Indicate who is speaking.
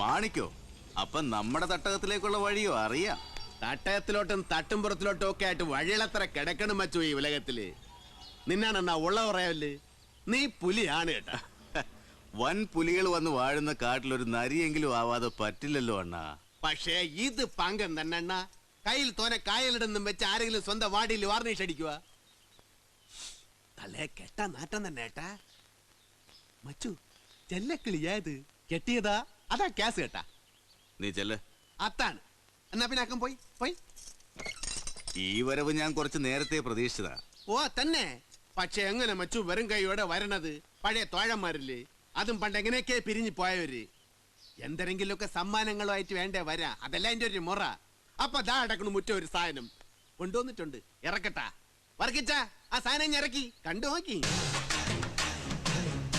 Speaker 1: മാണിക്കോ? അപ്പൊ നമ്മുടെ തട്ടകത്തിലേക്കുള്ള വഴിയോ അറിയാം?
Speaker 2: തട്ടകത്തിലോട്ടും തട്ടുംപുറത്തിലോട്ടും ഒക്കെ ആയിട്ട് വഴികളത്ര കിടക്കണം മച്ചു ഈ ഉലകത്തില്. നിന്നാണെന്നാ ഉള്ള പറയാല്ലേ, നീ പുലിയാണ് കേട്ടാ.
Speaker 1: വൻ പുലികൾ വന്ന് വാഴുന്ന കാട്ടിലൊരു നരിയെങ്കിലും ആവാതെ പറ്റില്ലല്ലോ അണ്ണാ.
Speaker 2: പക്ഷേ ഇത് പങ്കം തന്നെ അണ്ണ. കയ്യിൽ തോനെ കായലിടുന്നും വെച്ച് ആരെങ്കിലും സ്വന്തം വാടിയിൽ വാർണിഷ് അടിക്കുക? തലേ കെട്ടാ നാട്ടം തന്നെ ഏട്ടാ. മച്ചു ചെല്ലക്കിളിയായത് കെട്ടിയതാ അതാ ക്യാസ് കേട്ടാ.
Speaker 1: നീ ചെല്ല്.
Speaker 2: അത്താണ്. എന്നാ പിന്നെ അക്കം പോയി പോയി.
Speaker 1: ഈ വരവ് ഞാൻ കുറച്ച് നേരത്തെ പ്രതീക്ഷിച്ചതാ.
Speaker 2: ഓ തന്നെ. പക്ഷെ എങ്ങനെ മച്ചു വെറും കൈയോടെ വരണത്? പഴയ തോഴന്മാരില്ലേ, അതും പണ്ട് എങ്ങനെയൊക്കെ പിരിഞ്ഞു പോയവര്. എന്തെങ്കിലുമൊക്കെ സമ്മാനങ്ങളുമായിട്ട് വേണ്ടേ വരാ. അതല്ല എന്റെ ഒരു മുറ. അപ്പൊ ദാ അടക്കണു മുറ്റ ഒരു സാധനം കൊണ്ടുവന്നിട്ടുണ്ട്. ഇറക്കട്ടാ വർക്കിച്ച ആ സാധനം ഇറക്കി കണ്ടു നോക്കി.